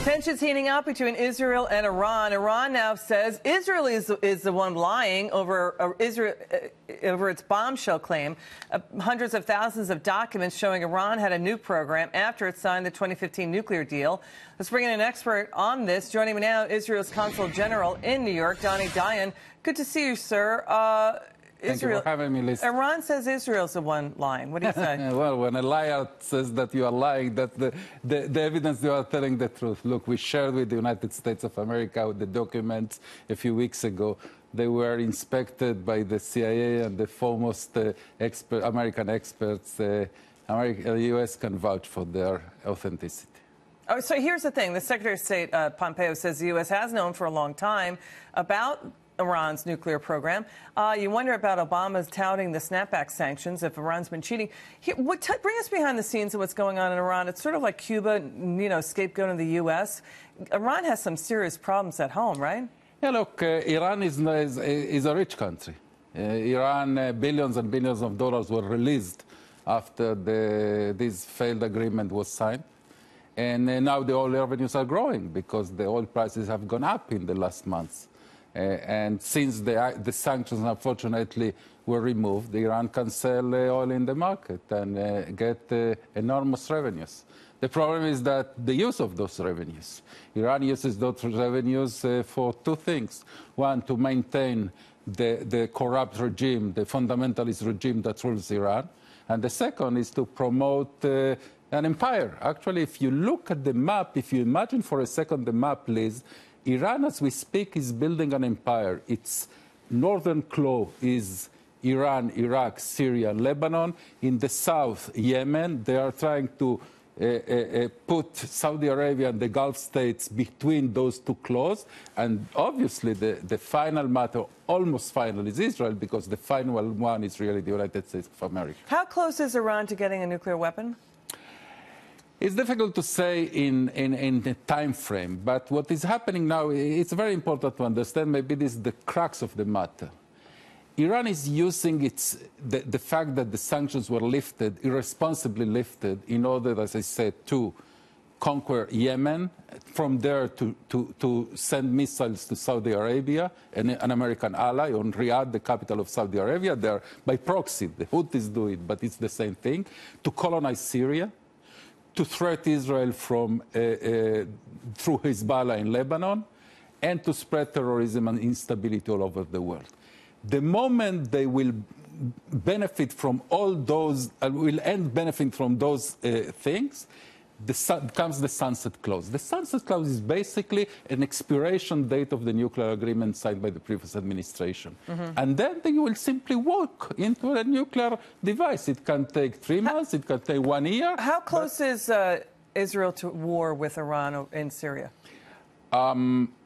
Tensions heating up between Israel and Iran. Iran now says Israel is the one lying over its bombshell claim. Hundreds of thousands of documents showing Iran had a nuke program after it signed the 2015 nuclear deal. Let's bring in an expert on this. Joining me now, Israel's Consul General in New York, Dani Dayan. Good to see you, sir. Thank you for having me, Liz. Iran says Israel's the one lying. What do you say? Well, when a liar says that you are lying, that's the evidence you are telling the truth. Look, we shared with the United States of America the documents a few weeks ago. They were inspected by the CIA and the foremost American experts. The U.S. can vouch for their authenticity. Oh, so here's the thing. The Secretary of State, Pompeo, says the U.S. has known for a long time about Iran's nuclear program. You wonder about Obama's touting the snapback sanctions if Iran's been cheating. Bring us behind the scenes of what's going on in Iran. It's sort of like Cuba, scapegoating the U.S. Iran has some serious problems at home, right? Yeah, look, Iran is a rich country. Iran, billions and billions of dollars were released after this failed agreement was signed. And now the oil revenues are growing because the oil prices have gone up in the last months. And since the sanctions, unfortunately, were removed, Iran can sell oil in the market and get enormous revenues. The problem is that the use of those revenues. Iran uses those revenues for two things. One, to maintain the corrupt regime, the fundamentalist regime that rules Iran. And the second is to promote an empire. Actually, if you look at the map, if you imagine for a second the map, Liz, Iran, as we speak, is building an empire. Its northern claw is Iran, Iraq, Syria, and Lebanon. In the south, Yemen. They are trying to put Saudi Arabia and the Gulf states between those two claws. And obviously, the final matter, almost final, is Israel, because the final one is really the United States of America. How close is Iran to getting a nuclear weapon? It's difficult to say in the time frame, but what is happening now, it's very important to understand, maybe this is the crux of the matter. Iran is using the fact that the sanctions were lifted, irresponsibly lifted, in order, as I said, to conquer Yemen, from there to send missiles to Saudi Arabia, an American ally, on Riyadh, the capital of Saudi Arabia. There, by proxy, the Houthis do it, but it's the same thing, to colonize Syria, to threat Israel from through Hezbollah in Lebanon, and to spread terrorism and instability all over the world. The moment they will benefit from all those, will end benefiting from those things, comes the sunset clause. The sunset clause is basically an expiration date of the nuclear agreement signed by the previous administration. And then you will simply walk into a nuclear device. It can take 3 months, it can take 1 year. How close is Israel to war with Iran in Syria? Is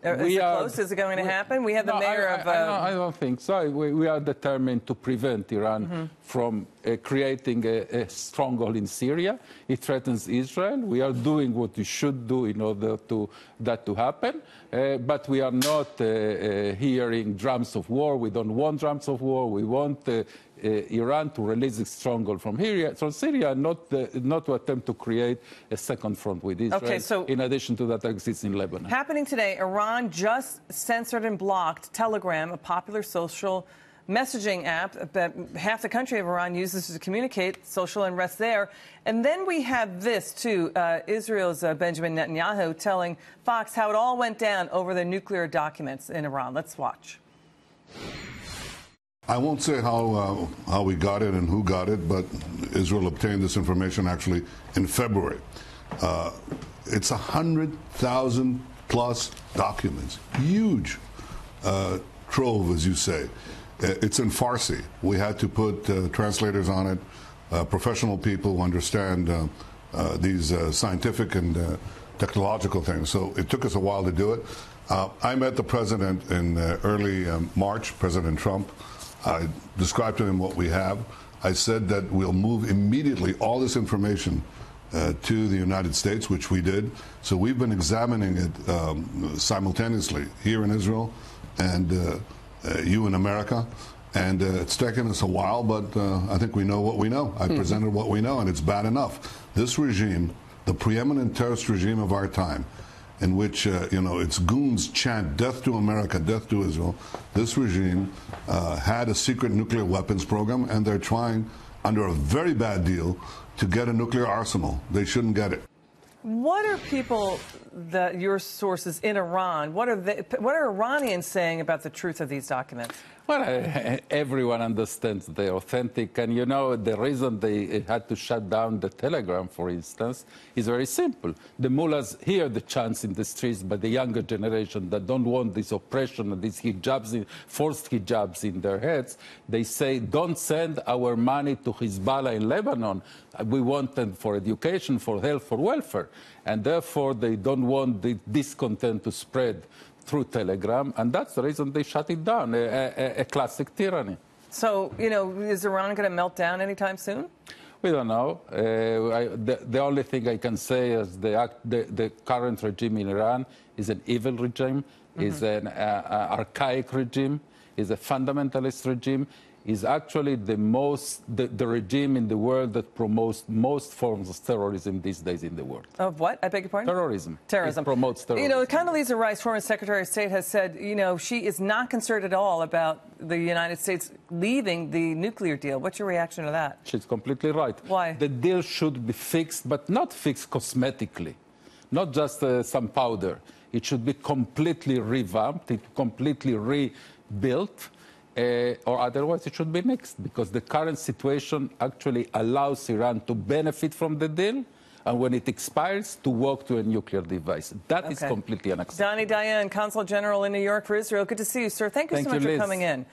it close? Is it going to happen? We have the mayor of... I don't think so. We are determined to prevent Iran from creating a stronghold in Syria. It threatens Israel. We are doing what we should do in order to that to happen. But we are not hearing drums of war. We don't want drums of war. We want Iran to release its stronghold from Syria, and not to attempt to create a second front with Israel, okay, so in addition to that exists in Lebanon. Happening today, Iran just censored and blocked Telegram, a popular social messaging app that half the country of Iran uses to communicate social unrest there. And then we have this, too, Israel's Benjamin Netanyahu telling Fox how it all went down over the nuclear documents in Iran. Let's watch. I won't say how we got it and who got it, but Israel obtained this information actually in February. It's 100,000 plus documents, huge trove, as you say. It's in Farsi. We had to put translators on it, professional people who understand these scientific and technological things. So it took us a while to do it. I met the president in early March, President Trump. I described to him what we have. I said that we'll move immediately all this information to the United States, which we did. So we've been examining it simultaneously here in Israel and you in America. And it's taken us a while, but I think we know what we know. I presented what we know, and it's bad enough. This regime, the preeminent terrorist regime of our time, in which, its goons chant death to America, death to Israel, this regime had a secret nuclear weapons program, and they're trying, under a very bad deal, to get a nuclear arsenal. They shouldn't get it. What are people, your sources in Iran, what are Iranians saying about the truth of these documents? Well, everyone understands they're authentic. And, the reason they had to shut down the Telegram, for instance, is very simple. The mullahs hear the chants in the streets by the younger generation that don't want this oppression and these hijabs, forced hijabs in their heads. They say, don't send our money to Hezbollah in Lebanon. We want them for education, for health, for welfare. And therefore, they don't want the discontent to spread through Telegram, and that's the reason they shut it down, a classic tyranny. So, is Iran going to melt down anytime soon? We don't know. The only thing I can say is the current regime in Iran is an evil regime, is an archaic regime, is a fundamentalist regime, is actually the regime in the world that promotes most forms of terrorism these days in the world. Of what? I beg your pardon? Terrorism. Terrorism. It promotes terrorism. Condoleezza Rice, former Secretary of State, has said, she is not concerned at all about the United States leaving the nuclear deal. What's your reaction to that? She's completely right. Why? The deal should be fixed, but not fixed cosmetically, not just some powder. It should be completely revamped, completely rebuilt. Or otherwise it should be nixed, because the current situation actually allows Iran to benefit from the deal, and when it expires, to walk to a nuclear device. That is completely unacceptable. Dani Dayan, Consul General in New York for Israel. Good to see you, sir. Thank you so much for coming in.